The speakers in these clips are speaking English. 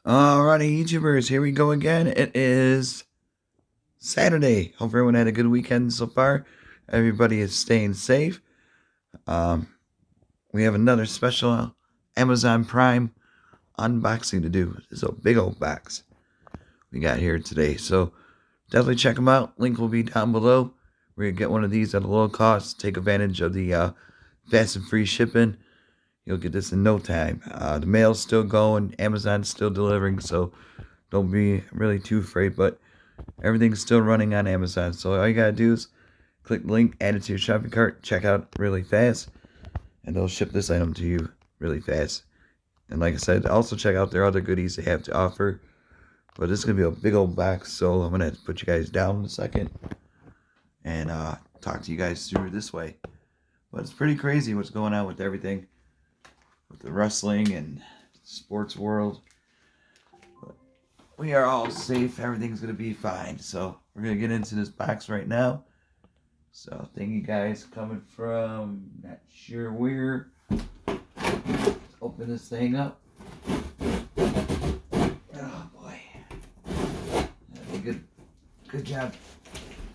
Alrighty, YouTubers, here we go again. It is Saturday. Hope everyone had a good weekend so far. Everybody is staying safe. We have another special Amazon Prime unboxing to do. It's a big old box we got here today. So definitely check them out. Link will be down below. We're going to get one of these at a low cost. Take advantage of the fast and free shipping. You'll get this in no time. The mail's still going. Amazon's still delivering. So don't be really too afraid. But everything's still running on Amazon. So all you got to do is click the link, add it to your shopping cart, check out really fast. And they'll ship this item to you really fast. And like I said, also check out their other goodies they have to offer. But this is going to be a big old box. So I'm going to put you guys down in a second. And talk to you guys through this way. But it's pretty crazy what's going on with everything. With the wrestling and sports world. But we are all safe. Everything's going to be fine. So we're going to get into this box right now. So thank you guys coming from, not sure where. Let's open this thing up. Oh boy. That'd be good job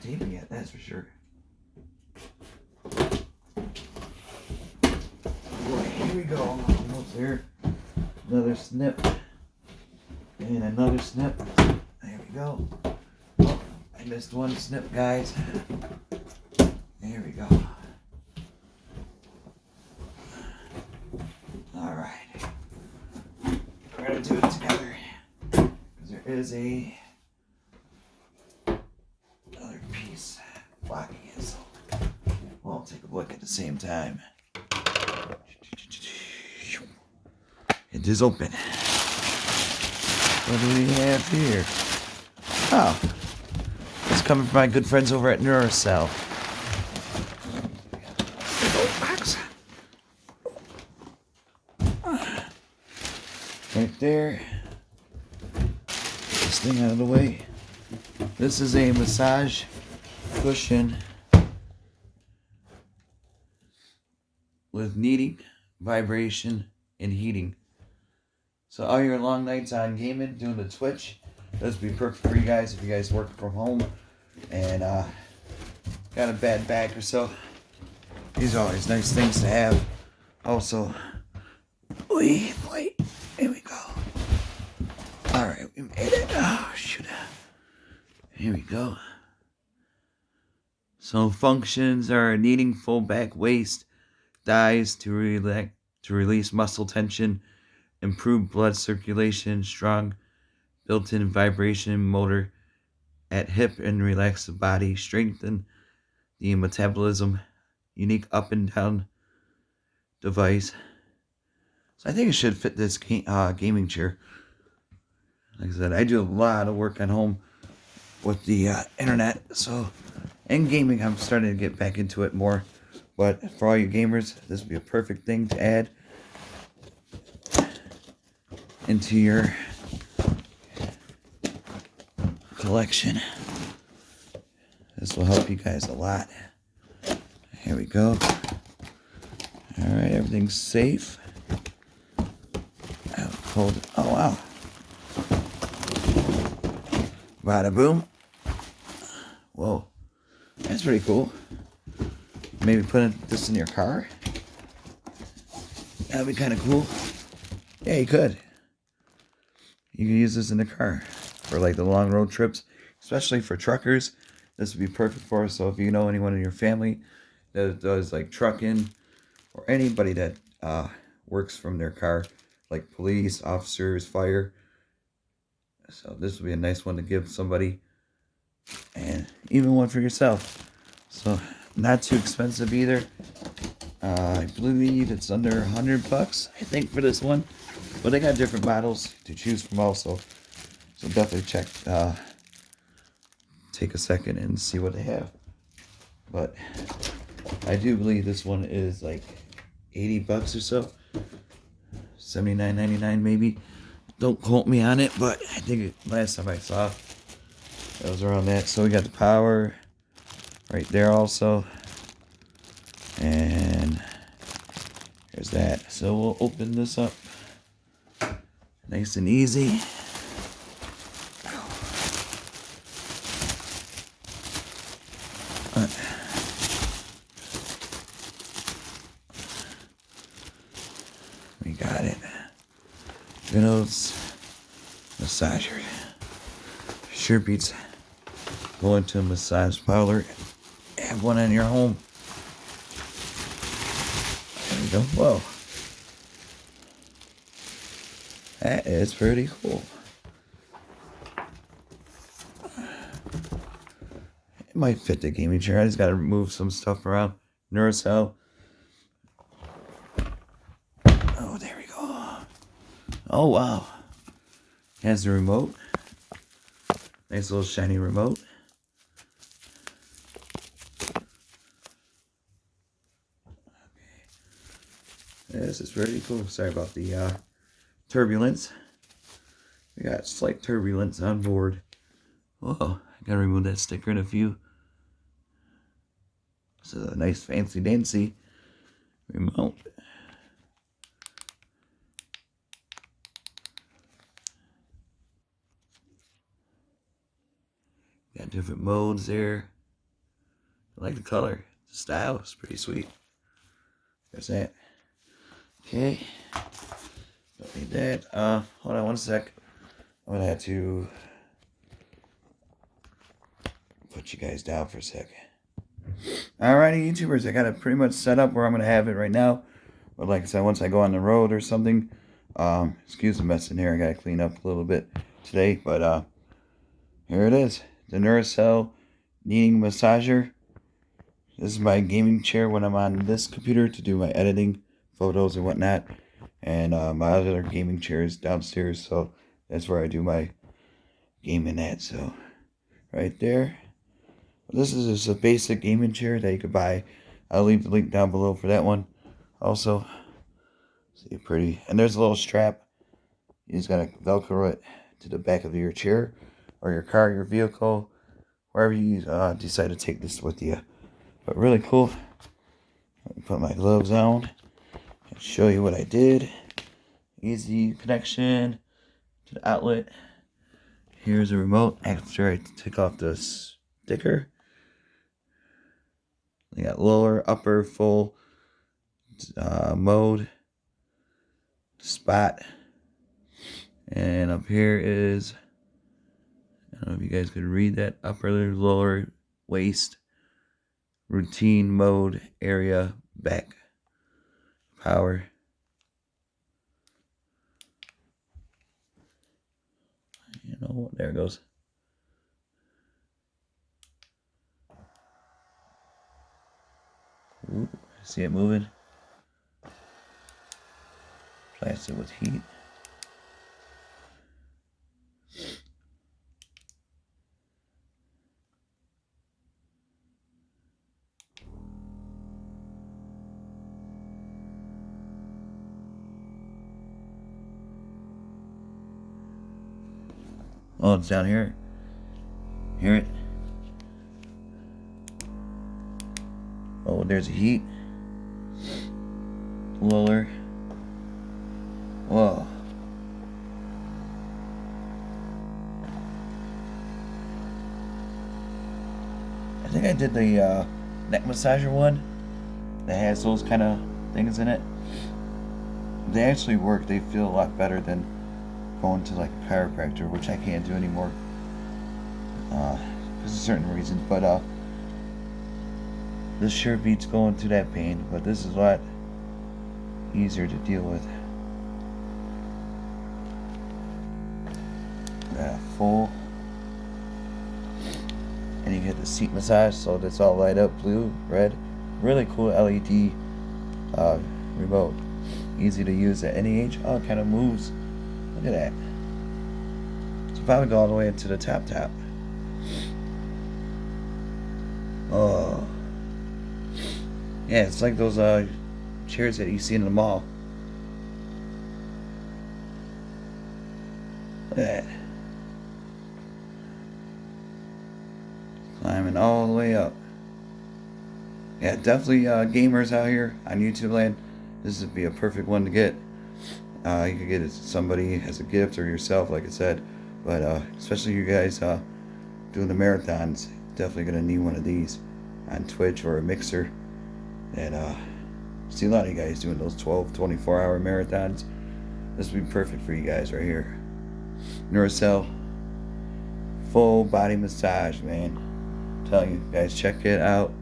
taping it, that's for sure. Here we go, almost there. Another snip. And another snip. There we go. Oh, I missed one snip, guys. There we go. Alright. We're going to do it together. Because there is another piece blocking it. So we'll take a look at the same time. It is open. What do we have here? Oh, it's coming from my good friends over at NURSAL. Right there. Get this thing out of the way. This is a massage cushion with kneading, vibration, and heating. So all your long nights on gaming, doing the Twitch, this would be perfect for you guys if you guys work from home and got a bad back or so. These are always nice things to have. Also, wait, here we go. Alright, we made it. Oh, shoot. Here we go. So functions are kneading full back waist, thighs to release muscle tension, improve blood circulation, strong built-in vibration motor at hip and relax the body, strengthen the metabolism, unique up and down device. So I think it should fit this gaming chair. Like I said, I do a lot of work at home with the internet, so and gaming, I'm starting to get back into it more. But for all you gamers, this would be a perfect thing to add into your collection. This will help you guys a lot. Here we go. Alright, everything's safe. Oh wow. Bada boom. Whoa. That's pretty cool. Maybe put this in your car. That'd be kind of cool. Yeah, you could. You can use this in the car for like the long road trips, especially for truckers. This would be perfect for us. So if you know anyone in your family that does like trucking or anybody that works from their car, like police, officers, fire. So this would be a nice one to give somebody and even one for yourself. So not too expensive either. I believe it's under $100, I think, for this one. But they got different models to choose from also. So definitely check, take a second and see what they have. But I do believe this one is like $80 or so. $79.99 maybe. Don't quote me on it, but I think last time I saw it was around that. So we got the power right there also. And there's that. So we'll open this up nice and easy. Reynolds massager. Sure beats going to a massage parlor. Have one in your home. There we go. Whoa. That is pretty cool. It might fit the gaming chair. I just got to move some stuff around. NURSAL. Oh, there we go. Oh, wow. Has the remote. Nice little shiny remote. This is pretty cool. Sorry about the turbulence. We got slight turbulence on board. Whoa, I gotta remove that sticker in a few. This is a nice fancy dancy remote. Got different modes there. I like the color. The style is pretty sweet. There's that. Okay. Don't need that. Hold on one sec. I'm gonna have to put you guys down for a sec. Alrighty, YouTubers, I got it pretty much set up where I'm gonna have it right now. But like I said, once I go on the road or something, excuse the mess in here. I gotta clean up a little bit today, but here it is. The NURSAL Kneading Massager. This is my gaming chair when I'm on this computer to do my editing, photos and whatnot. And my other gaming chair is downstairs, so that's where I do my gaming at. So right there. This is just a basic gaming chair that you could buy. I'll leave the link down below for that one. Also, see, pretty. And there's a little strap. You just gotta Velcro it to the back of your chair or your car, your vehicle, wherever you decide to take this with you. But really cool. Let me put my gloves on and show you what I did. Easy connection to the outlet. Here's a remote. After I take off the sticker, they got lower, upper, full mode, spot, and up here is, I don't know if you guys could read that, upper, lower, waist, routine mode, area, back, power. You know, there it goes. Ooh, see it moving? Plastic with heat. Oh, it's down here. Hear it? Oh, there's a heat. Lower. Whoa. I think I did the neck massager one that has those kind of things in it. They actually work. They feel a lot better than going to like a chiropractor, which I can't do anymore because of certain reasons. But this sure beats going through that pain, but this is a lot easier to deal with. Full, and you get the seat massage, so that's all light up, blue, red. Really cool LED remote. Easy to use at any age. Oh, it kind of moves. Look at that. So if I would go all the way into the top. Oh. Yeah, it's like those chairs that you see in the mall. Look at that. Climbing all the way up. Yeah, definitely gamers out here on YouTube land. This would be a perfect one to get. You could get it to somebody as a gift or yourself, like I said. But especially you guys doing the marathons, definitely going to need one of these on Twitch or a mixer. And see a lot of you guys doing those 12, 24-hour marathons. This would be perfect for you guys right here. NURSAL full body massage, man. I'm telling you guys, check it out.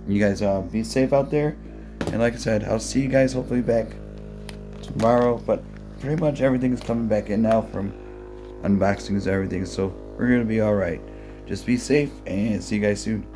You guys be safe out there. And like I said, I'll see you guys hopefully back tomorrow. But pretty much everything is coming back in now from unboxings and everything. So we're going to be alright. Just be safe and see you guys soon.